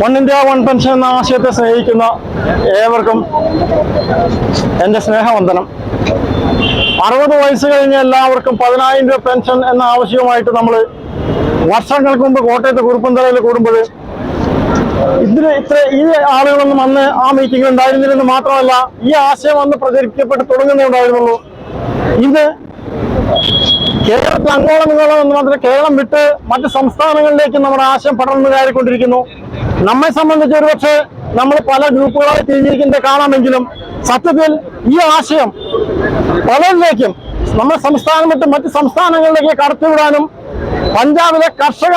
One India one pension എന്ന ആശയത്തെ സ്നേഹിക്കുന്ന ഏവർക്കും എൻ്റെ സ്നേഹവന്ദനം. 60 വയസ്സ് കഴിഞ്ഞ എല്ലാവർക്കും 10,000 രൂപ പെൻഷൻ എന്ന ആവശ്യവുമായിട്ട് നമ്മൾ വർഷങ്ങൾക്ക് മുമ്പ് കോട്ടയത്ത് കുറുപ്പന്തറയിൽ കൂടുമ്പോൾ ഈ ആളുകളൊന്നും അന്ന് ആ മീറ്റിംഗിൽ ഉണ്ടായിരുന്നില്ലെന്ന് മാത്രമല്ല, ഈ ആശയം അന്ന് പ്രചരിക്കപ്പെട്ട് തുടങ്ങുന്നുണ്ടായിരുന്നുള്ളൂ. ഇത് കേരളത്തിൽ അങ്ങോളം ഇങ്ങോളം എന്ന് മാത്രമേ, കേരളം വിട്ട് മറ്റ് സംസ്ഥാനങ്ങളിലേക്ക് നമ്മുടെ ആശയം പടർന്നു കയറിക്കൊണ്ടിരിക്കുന്നു. നമ്മെ സംബന്ധിച്ച് ഒരുപക്ഷെ നമ്മൾ പല ഗ്രൂപ്പുകളായി തിരിഞ്ഞിരിക്കുന്നത് കാണാമെങ്കിലും സത്യത്തിൽ ഈ ആശയം പലരിലേക്കും നമ്മുടെ സംസ്ഥാനം വിട്ട് മറ്റ് സംസ്ഥാനങ്ങളിലേക്ക് കടത്തിവിടാനും പഞ്ചാബിലെ കർഷക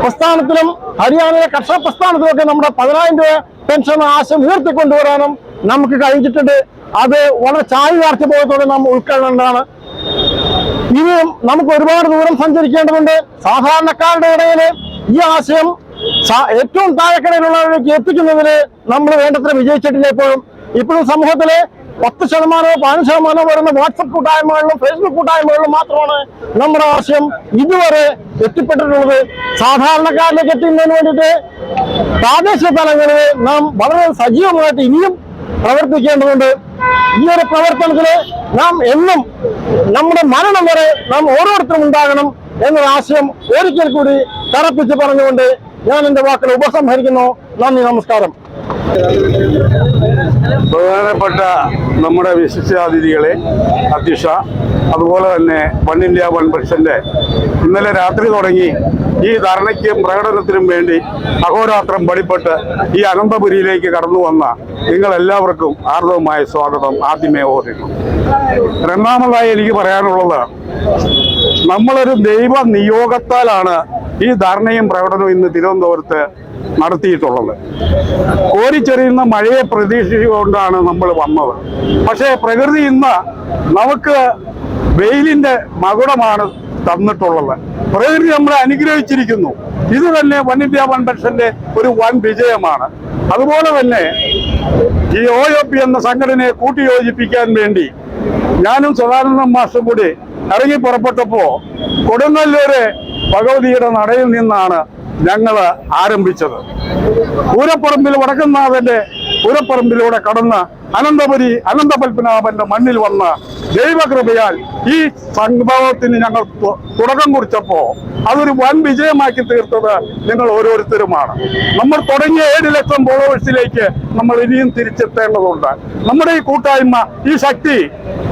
പ്രസ്ഥാനത്തിലും ഹരിയാനയിലെ കർഷക പ്രസ്ഥാനത്തിലൊക്കെ നമ്മുടെ 10,000 രൂപ പെൻഷൻ ആശയം ഉയർത്തിക്കൊണ്ടുവരാനും നമുക്ക് കഴിഞ്ഞിട്ടുണ്ട്. അത് വളരെ ചായ്വാർച്ചബോധത്തോടെ നാം ഉൾക്കൊള്ളേണ്ടതാണ്. ഇനിയും നമുക്ക് ഒരുപാട് ദൂരം സഞ്ചരിക്കേണ്ടതുണ്ട്. സാധാരണക്കാരുടെ ഇടയിൽ ഈ ആശയം ഏറ്റവും താഴെക്കടയിലുള്ളവരിലേക്ക് എത്തിക്കുന്നതിന് നമ്മൾ വേണ്ടത്ര വിജയിച്ചിട്ടില്ല. ഇപ്പോഴും സമൂഹത്തിലെ 10%, 15% വരുന്ന വാട്സപ്പ് കൂട്ടായ്മകളിലും ഫേസ്ബുക്ക് കൂട്ടായ്മകളിലും മാത്രമാണ് നമ്മുടെ ആശയം ഇതുവരെ എത്തിപ്പെട്ടിട്ടുള്ളത്. സാധാരണക്കാരിലേക്ക് എത്തുന്നതിന് വേണ്ടിയിട്ട് പ്രാദേശിക തലങ്ങളിൽ നാം വളരെ സജീവമായിട്ട് ഇനിയും പ്രവർത്തിക്കേണ്ടതുണ്ട്. ഈ ഒരു പ്രവർത്തനത്തിന് നാം എന്നും നമ്മുടെ മരണം വരെ നാം ഓരോരുത്തരും ഉണ്ടാകണം എന്നൊരു ആശയം ഒരിക്കൽ കൂടി തറപ്പിച്ച് പറഞ്ഞുകൊണ്ട് ഞാൻ എൻ്റെ വാക്കുകൾ ഉപസംഹരിക്കുന്നു. നന്ദി, നമസ്കാരം. പ്രധാനപ്പെട്ട നമ്മുടെ വിശിഷ്ടാതിഥികളെ, അധ്യക്ഷ, അതുപോലെ തന്നെ വൺ ഇന്ത്യ വൺ പെൻഷന്റെ ഇന്നലെ രാത്രി തുടങ്ങി ഈ ധർണയ്ക്കും പ്രകടനത്തിനും വേണ്ടി അഹോരാത്രം പടിപ്പെട്ട് ഈ അനന്തപുരിയിലേക്ക് കടന്നു വന്ന നിങ്ങളെല്ലാവർക്കും ആർദ്രവുമായ സ്വാഗതം ആദ്യമേ ഓർക്കുന്നു. രണ്ടാമതായി എനിക്ക് പറയാനുള്ളത്, നമ്മളൊരു ദൈവ നിയോഗത്താലാണ് ഈ ധർണയും പ്രകടനവും ഇന്ന് തിരുവനന്തപുരത്ത് നടത്തിയിട്ടുള്ളത്. കോരിച്ചെറിയുന്ന മഴയെ പ്രതീക്ഷിച്ചുകൊണ്ടാണ് നമ്മൾ വന്നത്. പക്ഷേ പ്രകൃതി ഇന്ന് നമുക്ക് വെയിലിന്റെ മകുടമാണ് തന്നിട്ടുള്ളത്. പ്രകൃതി നമ്മളെ അനുഗ്രഹിച്ചിരിക്കുന്നു. ഇത് തന്നെ വൺ ഇന്ത്യ വൺ പെൻഷന്റെ ഒരു വൻ വിജയമാണ്. അതുപോലെ തന്നെ ഈ OAP എന്ന സംഘടനയെ കൂട്ടിയോജിപ്പിക്കാൻ വേണ്ടി ഞാനും സദാനന്ദൻ മാഷും കൂടി ഇറങ്ങി പുറപ്പെട്ടപ്പോ കൊടുങ്ങല്ലൂര് ഭഗവതിയുടെ നടയിൽ നിന്നാണ് ഞങ്ങൾ ആരംഭിച്ചത്. പൂരപ്പറമ്പിൽ വടക്കുന്നാഥന്റെ പൂരപ്പറമ്പിലൂടെ കടന്ന് അനന്തപുരി അനന്തപത്മനാഭന്റെ മണ്ണിൽ വന്ന ദൈവകൃപയാൽ ഈ സംഭവത്തിന് ഞങ്ങൾ തുടക്കം കുറിച്ചപ്പോ അതൊരു വൻ വിജയമാക്കി തീർത്തത് നിങ്ങൾ ഓരോരുത്തരുമാണ്. നമ്മൾ തുടങ്ങിയ 7 ലക്ഷം ഫോളോവേഴ്സിലേക്ക് നമ്മൾ ഇനിയും തിരിച്ചെത്തേണ്ടതുണ്ട്. നമ്മുടെ ഈ കൂട്ടായ്മ, ഈ ശക്തി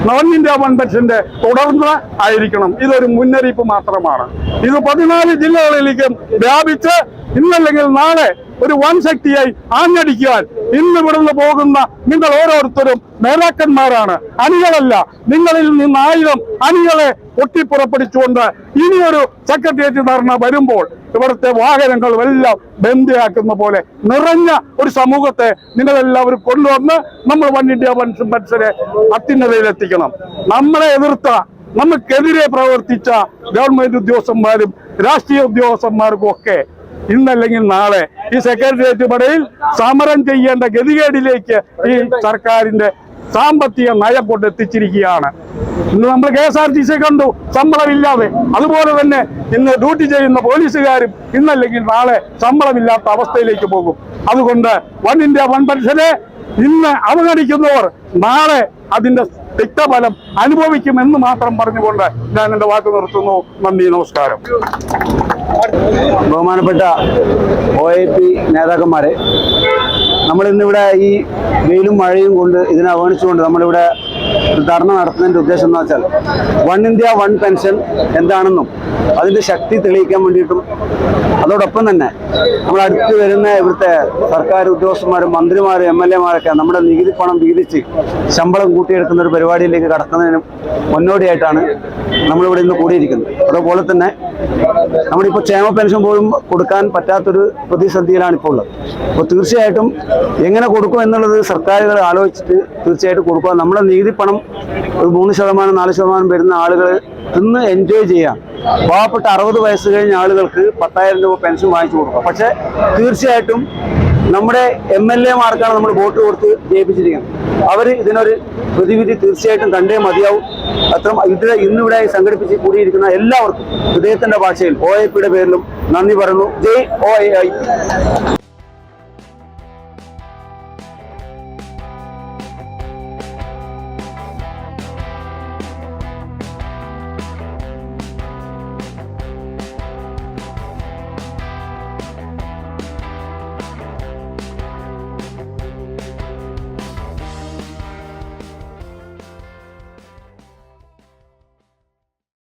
വൺ ഇന്ത്യ വൺ പെൻഷന്റെ തുടർന്ന് ആയിരിക്കണം. ഇതൊരു മുന്നറിയിപ്പ് മാത്രമാണ്. ഇത് 14 ജില്ലകളിലേക്കും വ്യാപിച്ച് ഇന്നല്ലെങ്കിൽ നാളെ ഒരു വൻ ശക്തിയായി ആഞ്ഞടിക്കാൻ ഇന്ന് ഇവിടുന്ന് പോകുന്ന നിങ്ങൾ ഓരോരുത്തരും നേതാക്കന്മാരാണ്, അണികളല്ല. നിങ്ങളിൽ നിന്ന് 1000 അണികളെ പൊട്ടിപ്പുറപ്പെടിച്ചുകൊണ്ട് ഇനിയൊരു സെക്രട്ടേറിയറ്റ് ധർണ വരുമ്പോൾ ഇവിടുത്തെ വാഹനങ്ങൾ എല്ലാം ബന്ദിയാക്കുന്ന പോലെ നിറഞ്ഞ ഒരു സമൂഹത്തെ നിങ്ങളെല്ലാവരും കൊണ്ടുവന്ന് നമ്മൾ വൺ ഇന്ത്യ വൺ പെൻഷനെ അത്യുന്നതയിലെത്തിക്കണം. നമ്മളെ എതിർത്ത, നമുക്കെതിരെ പ്രവർത്തിച്ച ഗവൺമെന്റ് ഉദ്യോഗസ്ഥന്മാരും രാഷ്ട്രീയ ഉദ്യോഗസ്ഥന്മാർക്കും ഒക്കെ ഇന്നല്ലെങ്കിൽ നാളെ ഈ സെക്രട്ടേറിയറ്റ് പടയിൽ സമരം ചെയ്യേണ്ട ഗതികേടിലേക്ക് ഈ സർക്കാരിന്റെ സാമ്പത്തിക നയം കൊണ്ട് എത്തിച്ചിരിക്കുകയാണ്. ഇന്ന് നമ്മൾ KSRTC കണ്ടു, ശമ്പളമില്ലാതെ. അതുപോലെ തന്നെ ഇന്ന് ഡ്യൂട്ടി ചെയ്യുന്ന പോലീസുകാരും ഇന്നല്ലെങ്കിൽ നാളെ ശമ്പളമില്ലാത്ത അവസ്ഥയിലേക്ക് പോകും. അതുകൊണ്ട് വൺ ഇന്ത്യ വൺ പെൻഷനെ ഇന്ന് അവഗണിക്കുന്നവർ നാളെ അതിന്റെ തിക്തഫലം അനുഭവിക്കുമെന്ന് മാത്രം പറഞ്ഞുകൊണ്ട് ഞാൻ എൻ്റെ വാക്ക് നിർത്തുന്നു. നന്ദി, നമസ്കാരം. ബഹുമാനപ്പെട്ട OAP നേതാക്കന്മാരെ, നമ്മളിന്നിവിടെ ഈ വെയിലും മഴയും കൊണ്ട് ഇതിനെ അവഗണിച്ചുകൊണ്ട് നമ്മളിവിടെ ധർണ നടത്തുന്നതിൻ്റെ ഉദ്ദേശം എന്ന് വെച്ചാൽ വൺ ഇന്ത്യ വൺ പെൻഷൻ എന്താണെന്നും അതിൻ്റെ ശക്തി തെളിയിക്കാൻ വേണ്ടിയിട്ടും അതോടൊപ്പം തന്നെ നമ്മളടുത്ത് വരുന്ന ഇവിടുത്തെ സർക്കാർ ഉദ്യോഗസ്ഥന്മാരും മന്ത്രിമാരും MLA മാരൊക്കെ നമ്മുടെ നികുതി പണം വീതിച്ച് ശമ്പളം കൂട്ടിയെടുക്കുന്ന ഒരു പരിപാടിയിലേക്ക് കടക്കുന്നതിനും മുന്നോടിയായിട്ടാണ് നമ്മളിവിടെ ഇന്ന് കൂടിയിരിക്കുന്നത്. അതുപോലെ തന്നെ നമ്മളിപ്പോൾ ക്ഷേമ പെൻഷൻ പോലും കൊടുക്കാൻ പറ്റാത്തൊരു പ്രതിസന്ധിയിലാണ് ഇപ്പോൾ ഉള്ളത്. അപ്പോൾ തീർച്ചയായിട്ടും എങ്ങനെ കൊടുക്കും എന്നുള്ളത് സർക്കാരുകൾ ആലോചിച്ചിട്ട് തീർച്ചയായിട്ടും കൊടുക്കുക. നമ്മുടെ നികുതി പണം ഒരു 3%, 4% വരുന്ന ആളുകൾ ഇന്ന് എൻജോയ് ചെയ്യാം. പാവപ്പെട്ട 60 വയസ്സ് കഴിഞ്ഞ ആളുകൾക്ക് 10,000 രൂപ പെൻഷൻ വാങ്ങിച്ചു കൊടുക്കുക. പക്ഷെ തീർച്ചയായിട്ടും നമ്മുടെ MLA മാർക്കാണ് നമ്മൾ വോട്ട് കൊടുത്ത് ജയിപ്പിച്ചിരിക്കുന്നത്. അവർ ഇതിനൊരു പ്രതിവിധി തീർച്ചയായിട്ടും കണ്ടേ മതിയാവും. ഇന്നിവിടെ സംഘടിപ്പിച്ച് കൂടിയിരിക്കുന്ന എല്ലാവർക്കും ഹൃദയത്തിന്റെ ഭാഷയിൽ OAP യുടെ പേരിലും നന്ദി പറയുന്നു. ജയ് OAI.